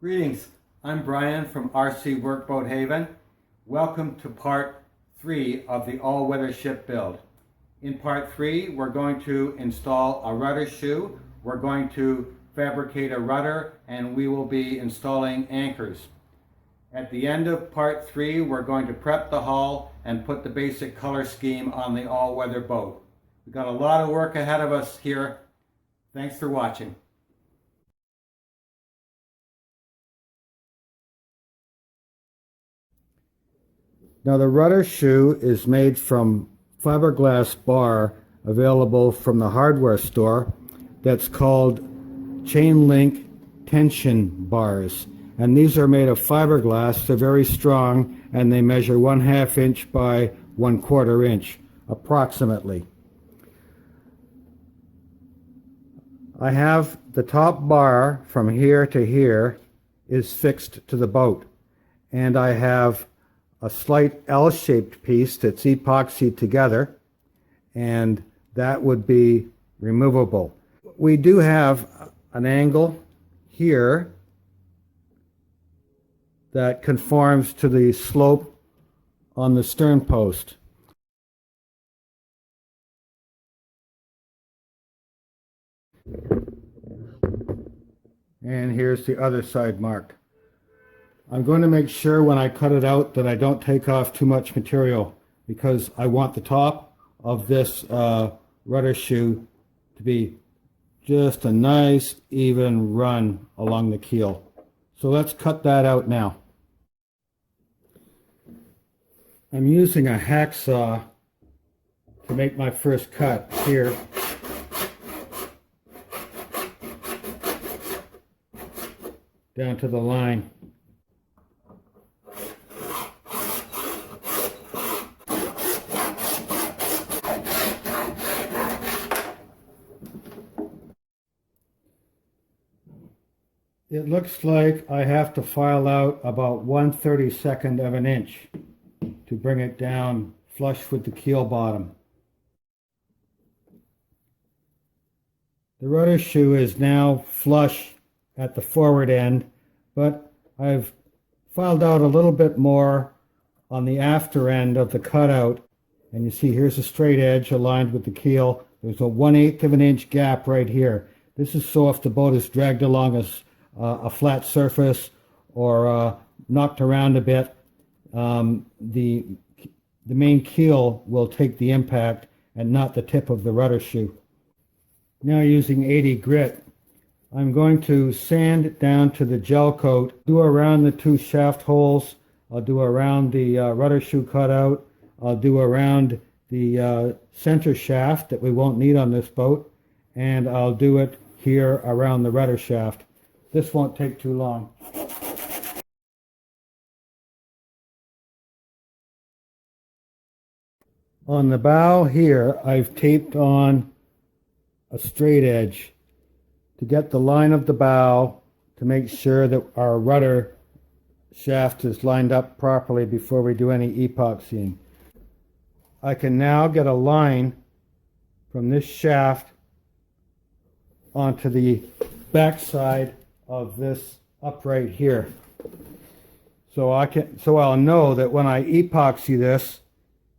Greetings, I'm Brian from RC Workboat Haven. Welcome to part 3 of the all-weather ship build. In part 3, we're going to install a rudder shoe, we're going to fabricate a rudder, and we will be installing anchors. At the end of part 3, we're going to prep the hull and put the basic color scheme on the all-weather boat. We've got a lot of work ahead of us here. Thanks for watching. Now the rudder shoe is made from fiberglass bar available from the hardware store that's called chain link tension bars. And these are made of fiberglass. They're very strong and they measure 1/2 inch by 1/4 inch approximately. I have the top bar from here to here is fixed to the boat, and I have a slight L-shaped piece that's epoxied together, and that would be removable. We do have an angle here that conforms to the slope on the stern post. And here's the other side marked. I'm going to make sure when I cut it out that I don't take off too much material, because I want the top of this rudder shoe to be just a nice even run along the keel. So let's cut that out now. I'm using a hacksaw to make my first cut here. Down to the line. It looks like I have to file out about 1/32 of an inch to bring it down flush with the keel bottom. The rudder shoe is now flush at the forward end, but I've filed out a little bit more on the after end of the cutout, and you see here's a straight edge aligned with the keel. There's a 1/8 of an inch gap right here. This is so if the boat is dragged along a flat surface or knocked around a bit, the main keel will take the impact and not the tip of the rudder shoe. Now using 80 grit, I'm going to sand down to the gel coat, do around the 2 shaft holes, I'll do around the rudder shoe cutout, I'll do around the center shaft that we won't need on this boat, and I'll do it here around the rudder shaft. This won't take too long. On the bow here, I've taped on a straight edge to get the line of the bow to make sure that our rudder shaft is lined up properly before we do any epoxying. I can now get a line from this shaft onto the back side of this upright here. So I'll know that when I epoxy this,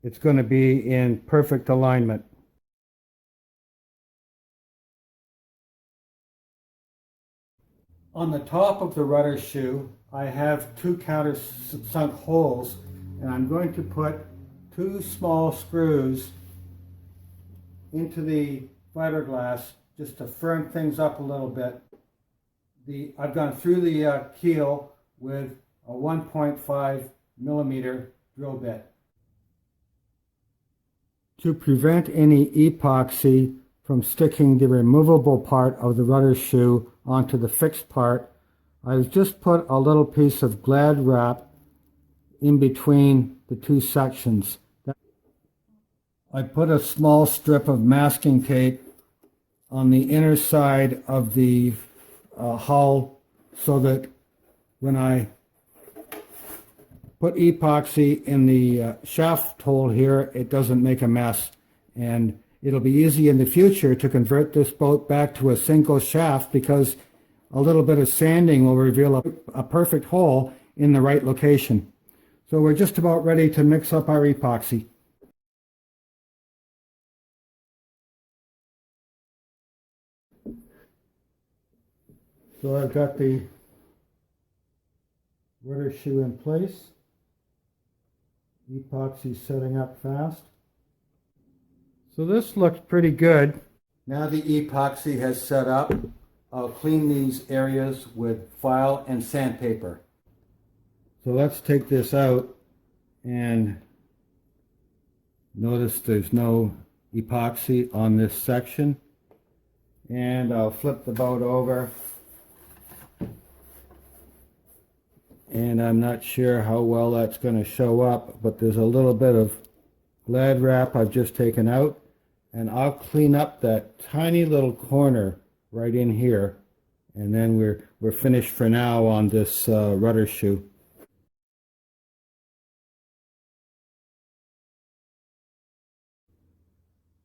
it's going to be in perfect alignment. On the top of the rudder shoe, I have 2 countersunk holes, and I'm going to put 2 small screws into the fiberglass just to firm things up a little bit. I've gone through the keel with a 1.5 millimeter drill bit. To prevent any epoxy from sticking the removable part of the rudder shoe onto the fixed part, I've just put a little piece of Glad wrap in between the 2 sections. I put a small strip of masking tape on the inner side of the hull so that when I put epoxy in the shaft hole here, it doesn't make a mess. And it'll be easy in the future to convert this boat back to a single shaft, because a little bit of sanding will reveal a perfect hole in the right location. So we're just about ready to mix up our epoxy. So I've got the rudder shoe in place. Epoxy setting up fast. So this looks pretty good. Now the epoxy has set up. I'll clean these areas with file and sandpaper. So let's take this out and notice there's no epoxy on this section. And I'll flip the boat over. And I'm not sure how well that's going to show up, but there's a little bit of Glad wrap I've just taken out, and I'll clean up that tiny little corner right in here, and then we're finished for now on this rudder shoe.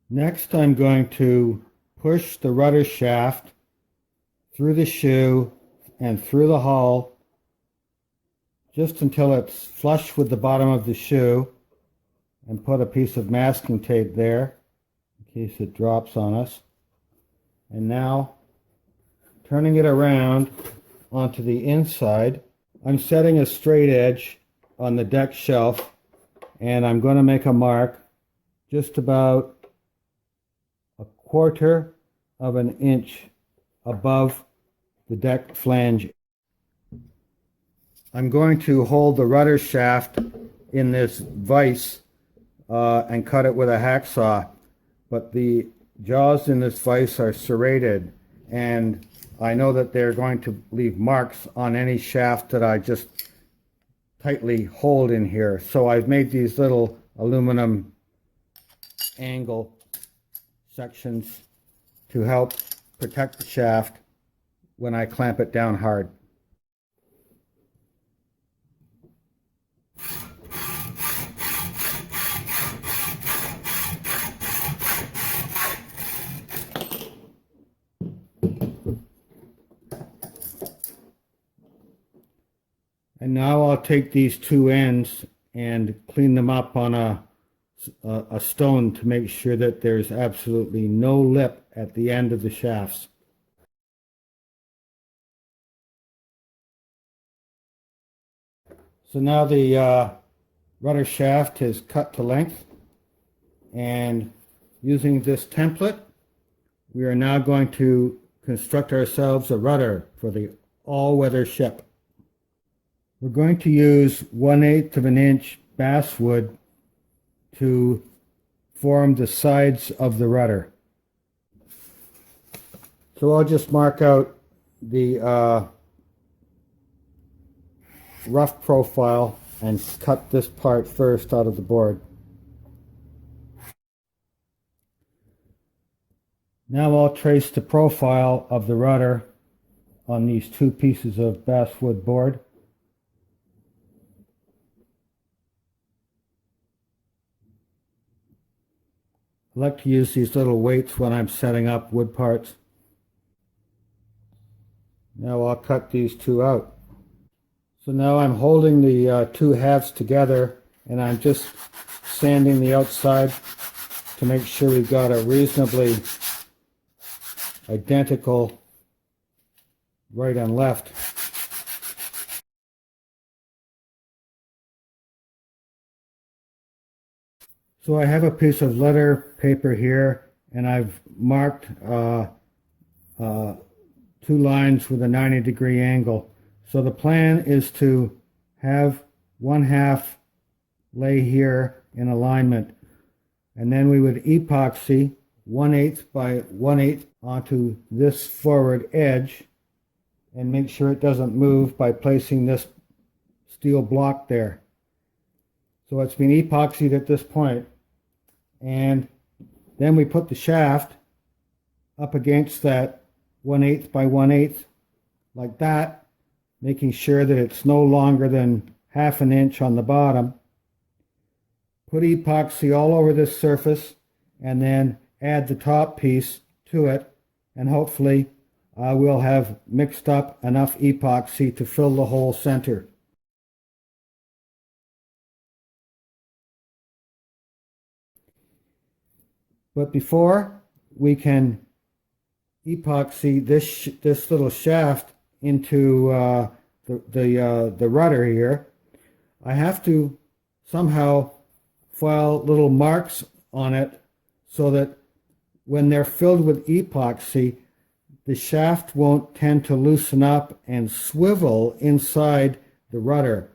Next, I'm going to push the rudder shaft through the shoe and through the hull just until it's flush with the bottom of the shoe, and put a piece of masking tape there in case it drops on us. And now, turning it around onto the inside, I'm setting a straight edge on the deck shelf, and I'm going to make a mark just about 1/4 of an inch above the deck flange. I'm going to hold the rudder shaft in this vise and cut it with a hacksaw, but the jaws in this vise are serrated, and I know that they're going to leave marks on any shaft that I just tightly hold in here. So I've made these little aluminum angle sections to help protect the shaft when I clamp it down hard. And now I'll take these two ends and clean them up on a stone to make sure that there's absolutely no lip at the end of the shafts. So now the rudder shaft is cut to length, and using this template, we are now going to construct ourselves a rudder for the all-weather ship. We're going to use 1/8 of an inch basswood to form the sides of the rudder. So I'll just mark out the rough profile and cut this part first out of the board. Now I'll trace the profile of the rudder on these two pieces of basswood board. I like to use these little weights when I'm setting up wood parts. Now I'll cut these two out. So now I'm holding the two halves together, and I'm just sanding the outside to make sure we've got a reasonably identical right and left. So I have a piece of letter paper here, and I've marked 2 lines with a 90-degree angle. So the plan is to have 1/2 lay here in alignment, and then we would epoxy 1/8 by 1/8 onto this forward edge and make sure it doesn't move by placing this steel block there. So it's been epoxied at this point, and then we put the shaft up against that 1/8 by 1/8 like that, making sure that it's no longer than 1/2 an inch on the bottom. Put epoxy all over this surface, and then add the top piece to it, and hopefully I will have mixed up enough epoxy to fill the whole center. But before we can epoxy this little shaft into the rudder here, I have to somehow file little marks on it so that when they're filled with epoxy, the shaft won't tend to loosen up and swivel inside the rudder.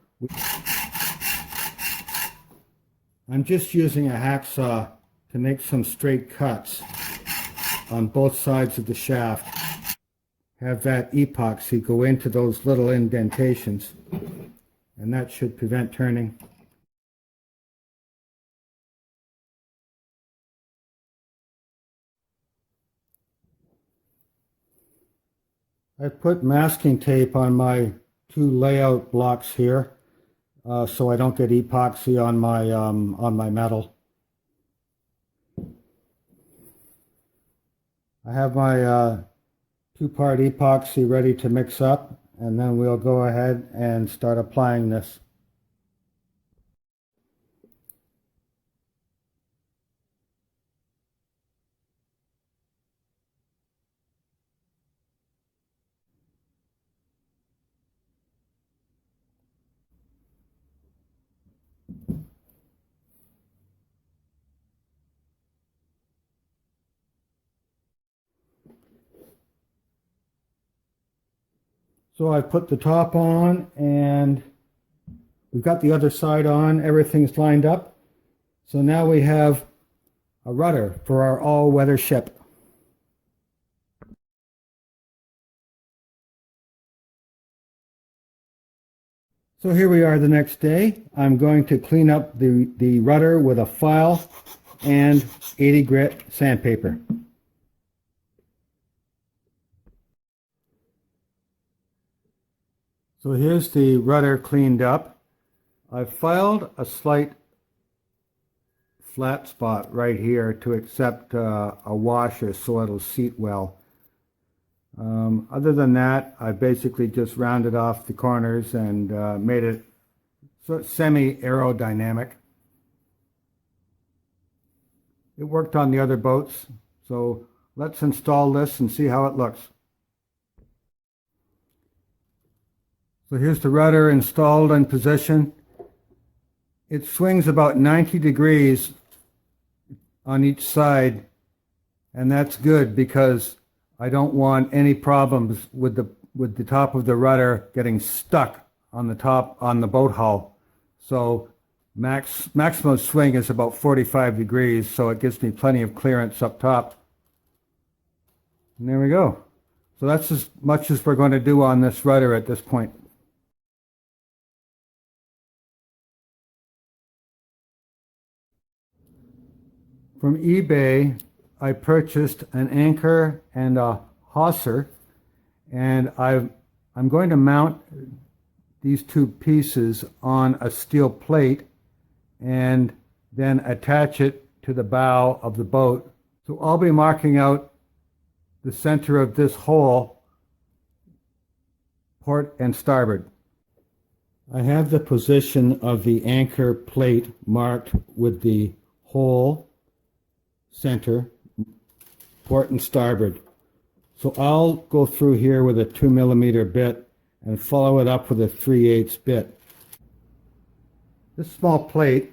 I'm just using a hacksaw to make some straight cuts on both sides of the shaft. Have that epoxy go into those little indentations, and that should prevent turning. I put masking tape on my two layout blocks here so I don't get epoxy on my metal. I have my two-part epoxy ready to mix up, and then we'll go ahead and start applying this. So I put the top on, and we've got the other side on. Everything's lined up. So now we have a rudder for our all-weather ship. So here we are the next day. I'm going to clean up the rudder with a file and 80 grit sandpaper. So here's the rudder cleaned up. I've filed a slight flat spot right here to accept a washer so it'll seat well. Other than that, I basically just rounded off the corners and made it semi-aerodynamic. It worked on the other boats, so let's install this and see how it looks. So here's the rudder installed in position. It swings about 90 degrees on each side, and that's good because I don't want any problems with the top of the rudder getting stuck on the boat hull. So maximum swing is about 45 degrees, so it gives me plenty of clearance up top. And there we go. So that's as much as we're going to do on this rudder at this point. From eBay, I purchased an anchor and a Hawser, and I'm going to mount these two pieces on a steel plate and then attach it to the bow of the boat. So I'll be marking out the center of this hole, port and starboard. I have the position of the anchor plate marked with the hole, center, port and starboard. So I'll go through here with a 2mm bit and follow it up with a 3/8 bit. This small plate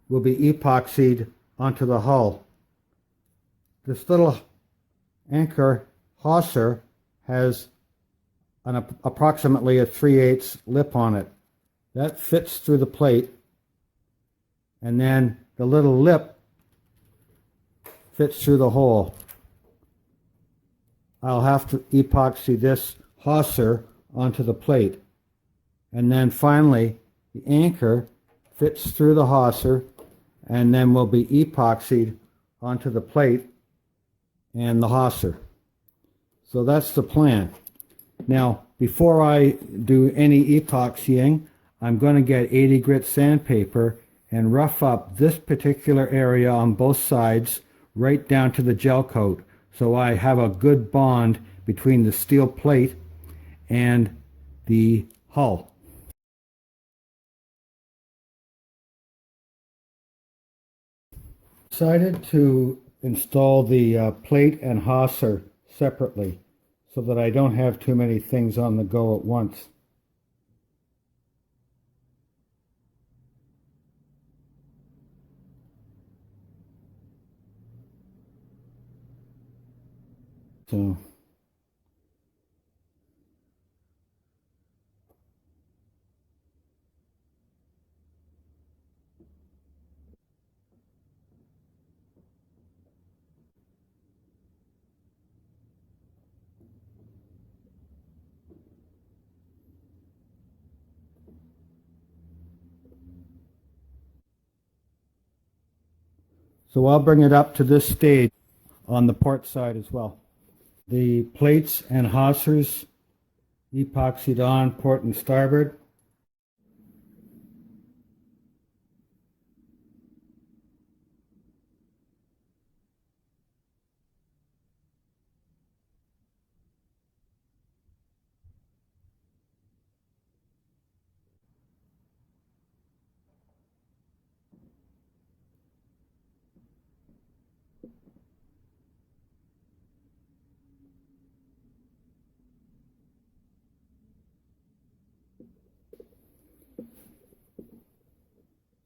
will be epoxied onto the hull. This little anchor Hawser has approximately a 3/8 lip on it. That fits through the plate, and then the little lip fits through the hole. I'll have to epoxy this Hawser onto the plate. And then finally, the anchor fits through the Hawser and then will be epoxied onto the plate and the Hawser. So that's the plan. Now, before I do any epoxying, I'm going to get 80 grit sandpaper and rough up this particular area on both sides right down to the gel coat, so I have a good bond between the steel plate and the hull. Decided to install the plate and Hawser separately so that I don't have too many things on the go at once. So I'll bring it up to this stage on the port side as well. The plates and hawsers epoxied on port and starboard.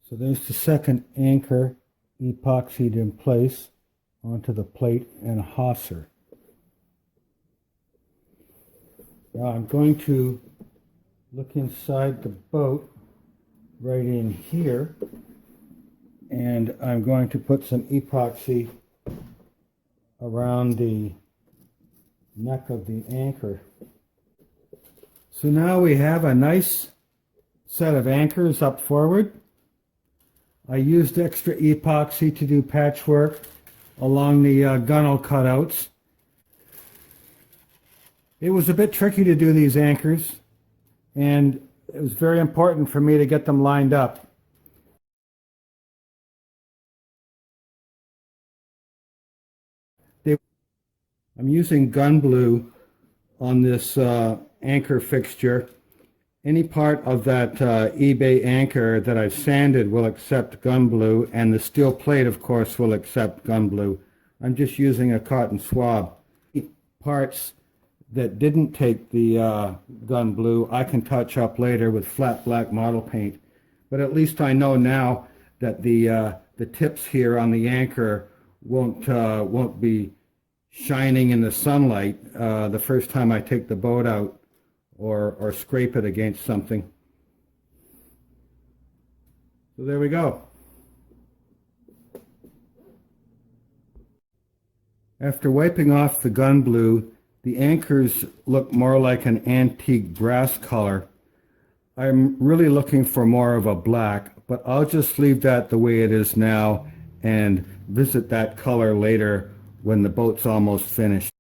So there's the second anchor epoxied in place onto the plate and hawser. Now I'm going to look inside the boat right in here, and I'm going to put some epoxy around the neck of the anchor. So now we have a nice set of anchors up forward. I used extra epoxy to do patchwork along the gunnel cutouts. It was a bit tricky to do these anchors, and it was very important for me to get them lined up. I'm using gun blue on this anchor fixture. Any part of that eBay anchor that I've sanded will accept gun blue, and the steel plate, of course, will accept gun blue. I'm just using a cotton swab. Parts that didn't take the gun blue, I can touch up later with flat black model paint. But at least I know now that the tips here on the anchor won't be shining in the sunlight the first time I take the boat out or scrape it against something. So there we go. After wiping off the gun blue, the anchors look more like an antique brass color. I'm really looking for more of a black, but I'll just leave that the way it is now and visit that color later when the boat's almost finished.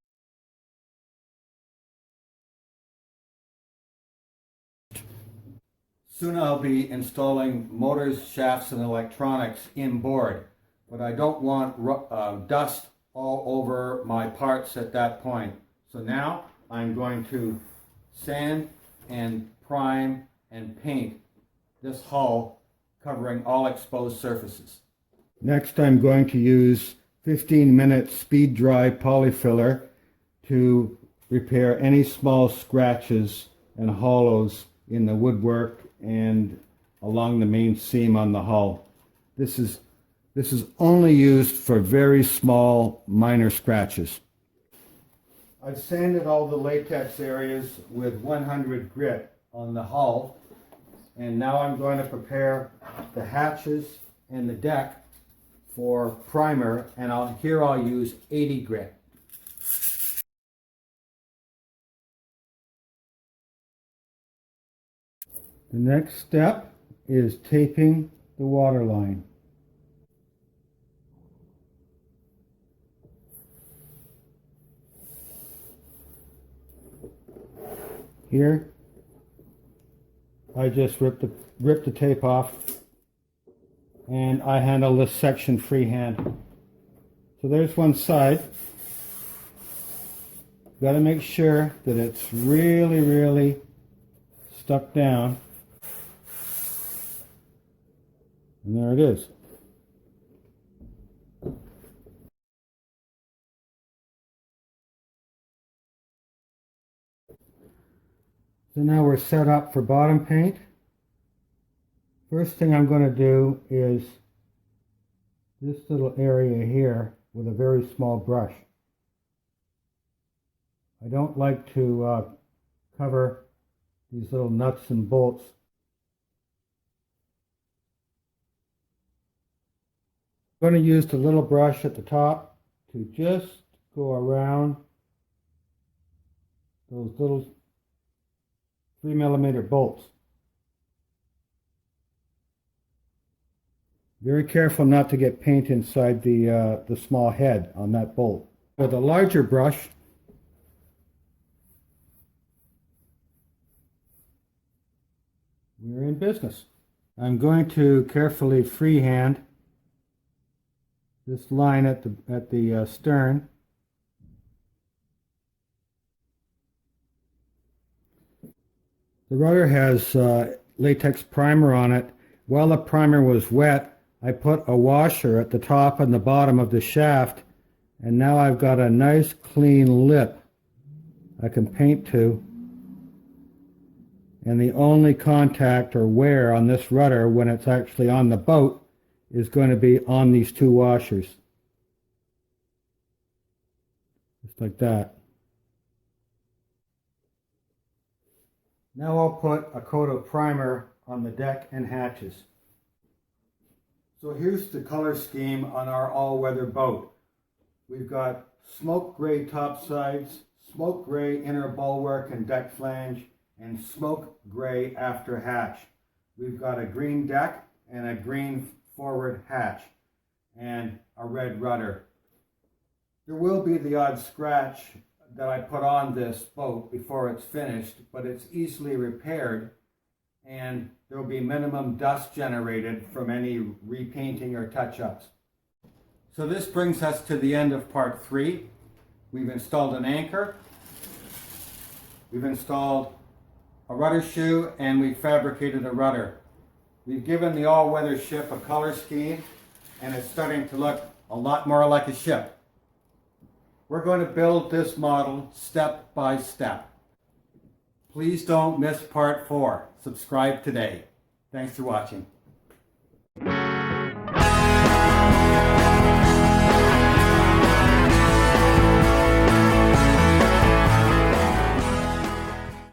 Soon I'll be installing motors, shafts, and electronics inboard, but I don't want dust all over my parts at that point. So now I'm going to sand and prime and paint this hull, covering all exposed surfaces. Next, I'm going to use 15-minute speed dry polyfiller to repair any small scratches and hollows in the woodwork and along the main seam on the hull. This is only used for very small, minor scratches. I've sanded all the latex areas with 100 grit on the hull, and now I'm going to prepare the hatches and the deck for primer, and here I'll use 80 grit. The next step is taping the waterline. Here, I just ripped the tape off, and I handle this section freehand. So there's one side. Got to make sure that it's really, really stuck down. And there it is. So now we're set up for bottom paint. First thing I'm going to do is this little area here with a very small brush. I don't like to cover these little nuts and bolts. I'm going to use the little brush at the top to just go around those little 3mm bolts. Very careful not to get paint inside the small head on that bolt. With a larger brush, we're in business. I'm going to carefully freehand this line at the stern. The rudder has latex primer on it. While the primer was wet, I put a washer at the top and the bottom of the shaft, and now I've got a nice clean lip I can paint to. And the only contact or wear on this rudder when it's actually on the boat is going to be on these two washers. Just like that. Now I'll put a coat of primer on the deck and hatches. So here's the color scheme on our all-weather boat. We've got smoke gray top sides, smoke gray inner bulwark and deck flange, and smoke gray after hatch. We've got a green deck and a green forward hatch and a red rudder. There will be the odd scratch that I put on this boat before it's finished, but it's easily repaired, and there will be minimum dust generated from any repainting or touch-ups. So this brings us to the end of part 3. We've installed an anchor, we've installed a rudder shoe, and we've fabricated a rudder. We've given the all-weather ship a color scheme, and it's starting to look a lot more like a ship. We're going to build this model step by step. Please don't miss part 4. Subscribe today. Thanks for watching.